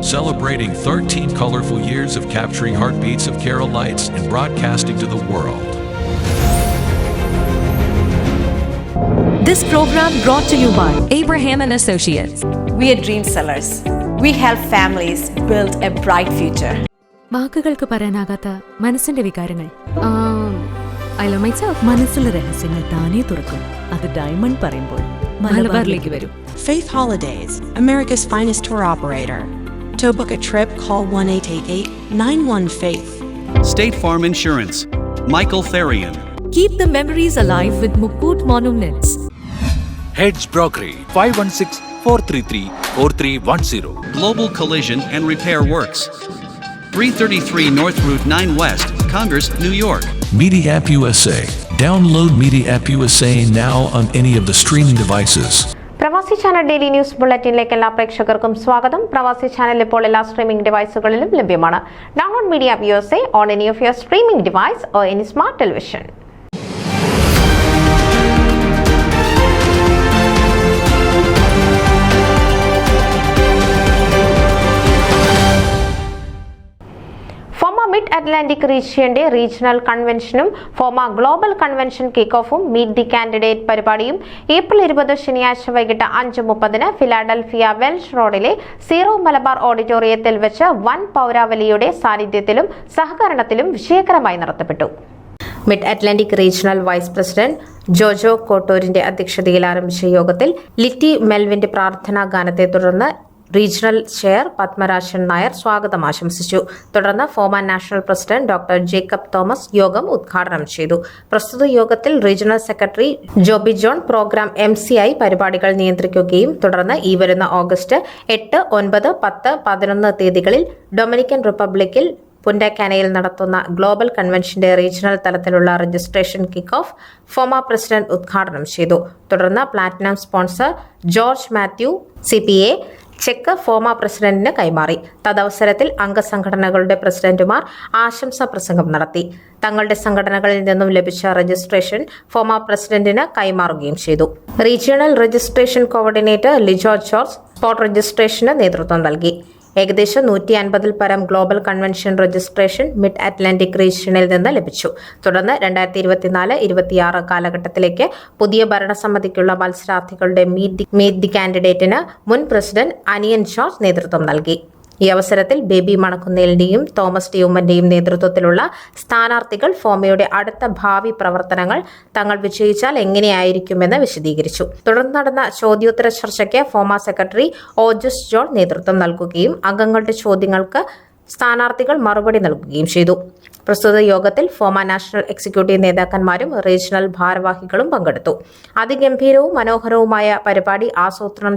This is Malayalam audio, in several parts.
celebrating 13 colorful years of capturing heartbeats of Kerala lights and broadcasting to the world. This program brought to you by Abraham and Associates. We are dream sellers. We help families build a bright future. വാക്കുകൾക്ക് പറയാനാകാത്ത മനസ്സിന്റെ വികാരങ്ങൾ. I love myself. മനസ്സിലെ രഹസ്യങ്ങൾ താനേ തുറക്കും. അത് ഡയമണ്ട് പറയുമ്പോൾ മലബാറിലേക്ക് വരും. Faith Holidays, America's finest tour operator. To book a trip, call 1-888-91-FAITH. State Farm Insurance, Michael Therian. Keep the memories alive with Mukut Monuments. Hedge Brokery, 516-433-4310. Global Collision and Repair Works, 333 North Route 9 West, Congress, New York. Media App USA. Download Media App USA now on any of the streaming devices. പ്രവാസി ചാനൽ ഡെയിലി ന്യൂസ് ബുള്ളറ്റിനിലേക്ക് എല്ലാ പ്രേക്ഷകർക്കും സ്വാഗതം. പ്രവാസി ചാനൽ ഇപ്പോൾ എല്ലാ സ്ട്രീമിംഗ് ഡിവൈസുകളിലും ലഭ്യമാണ്. Download media app USA on any of your streaming device or any smart television. FOMAA mid Atlantic റീജിയന്റെ റീജിയണൽ കൺവെൻഷനും ഫോമ ഗ്ലോബൽ കൺവെൻഷൻ കിക്ക് ഓഫും മീറ്റ് ദി കാൻഡിഡേറ്റ് പരിപാടിയും ഏപ്രിൽ 20 ശനിയാഴ്ച വൈകിട്ട് 5:30 ഫിലാഡൽഫിയ വെൽഷ് റോഡിലെ സീറോ മലബാർ ഓഡിറ്റോറിയത്തിൽ വെച്ച് വൻ പൗരാവലിയുടെ സാന്നിധ്യത്തിലും സഹകരണത്തിലും വിജയകരമായി നടത്തപ്പെട്ടു. Mid Atlantic regional vice president Jojo കോട്ടൂരിന്റെ അധ്യക്ഷതയിൽ ആരംഭിച്ച യോഗത്തിൽ ലിറ്റി മെൽവിന്റെ പ്രാർത്ഥനാ ഗാനത്തെ തുടർന്ന് റീജിയണൽ ചെയർ പത്മരാജൻ നായർ സ്വാഗതം ആശംസിച്ചു. തുടർന്ന് FOMAA national president doctor Jacob Thomas യോഗം ഉദ്ഘാടനം ചെയ്തു. പ്രസ്തുത യോഗത്തിൽ regional secretary Joby John program MC പരിപാടികൾ നിയന്ത്രിക്കുകയും തുടർന്ന് ഈ വരുന്ന ഓഗസ്റ്റ് 8, 9, 10, 11 തീയതികളിൽ ഡൊമിനിക്കൻ റിപ്പബ്ലിക്കിൽ പുൻഡക്കാനയിൽ നടത്തുന്ന ഗ്ലോബൽ കൺവെൻഷന്റെ റീജിയണൽ തലത്തിലുള്ള registration kick off FOMAA president ഉദ്ഘാടനം ചെയ്തു. തുടർന്ന് platinum sponsor George Mathew CPA cheque FOMAA പ്രസിഡന്റിന് കൈമാറി. തദവസരത്തിൽ അംഗസംഘടനകളുടെ പ്രസിഡന്റുമാർ ആശംസാ പ്രസംഗം നടത്തി. തങ്ങളുടെ സംഘടനകളിൽ നിന്നും ലഭിച്ച രജിസ്ട്രേഷൻ ഫോമ പ്രസിഡന്റിന് കൈമാറുകയും ചെയ്തു. Regional registration coordinator Lijo George spot registration നേതൃത്വം നൽകി. ഏകദേശം 150 പരം global convention registration mid Atlantic റീജിയനിൽ നിന്ന് ലഭിച്ചു. തുടർന്ന് 2024-26 കാലഘട്ടത്തിലേക്ക് പുതിയ ഭരണസമിതിക്കുള്ള മത്സരാർത്ഥികളുടെ മീറ്റ് ദി കാൻഡിഡേറ്റിന് മുൻ പ്രസിഡന്റ് അനിയൻ ജോർജ് നേതൃത്വം നൽകി. ഈ അവസരത്തിൽ ബേബി മണക്കുന്നേലിന്റെയും തോമസ് ട്യൂമന്റെയും നേതൃത്വത്തിലുള്ള സ്ഥാനാർത്ഥികൾ ഫോമയുടെ അടുത്ത ഭാവി പ്രവർത്തനങ്ങൾ തങ്ങൾ വിജയിച്ചാൽ എങ്ങനെയായിരിക്കുമെന്ന് വിശദീകരിച്ചു. തുടർന്ന് നടന്ന ചോദ്യോത്തര ചർച്ചയ്ക്ക് ഫോമ സെക്രട്ടറി ഓജസ് ജോൺ നേതൃത്വം നൽകുകയും അംഗങ്ങളുടെ ചോദ്യങ്ങൾക്ക് സ്ഥാനാർത്ഥികൾ മറുപടി നൽകുകയും ചെയ്തു. പ്രസ്തുത യോഗത്തിൽ ഫോമ നാഷണൽ എക്സിക്യൂട്ടീവ് നേതാക്കന്മാരും റീജിയണൽ ഭാരവാഹികളും പങ്കെടുത്തു. അതിഗംഭീരവും മനോഹരവുമായ പരിപാടി ആസൂത്രണം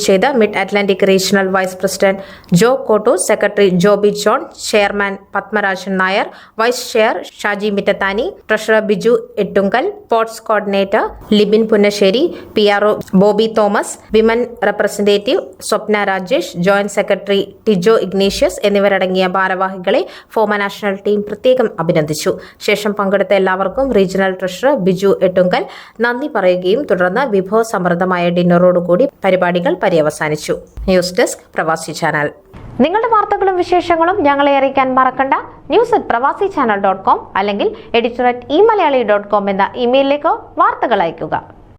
ചെയ്ത mid Atlantic regional vice president Jo Kottoor, secretary Joby John, chairman Padmarajan Nair, vice chair Shaji Mittathani, treasurer Biju Ettungal, sports coordinator Libin Punnassery, PRO Bobby Thomas, women representative Swapna Rajesh, joint secretary Tijo Ignatius എന്നിവരടങ്ങിയ ഭാരവാഹികളെ ഫോമ നാഷണൽ ടീം പ്രത്യേകം അഭിനന്ദിച്ചു. ശേഷം പങ്കെടുത്ത എല്ലാവർക്കും റീജിയണൽ ട്രഷറർ ബിജു എട്ടുങ്കൽ നന്ദി പറയുകയും തുടർന്ന് വിഭവസമൃദ്ധമായ ഡിന്നറോടുകൂടി പരിപാടികൾ പര്യവസാനിച്ചു. ന്യൂസ് ഡെസ്ക് പ്രവാസി ചാനൽ. നിങ്ങളുടെ വാർത്തകളും വിശേഷങ്ങളും ഞങ്ങളെ അറിയിക്കാൻ മറക്കണ്ട. news@pravasichannel.com അല്ലെങ്കിൽ editor@eMalayali.com എന്ന ഇമെയിലിലേക്ക് വാർത്തകൾ അയയ്ക്കുക.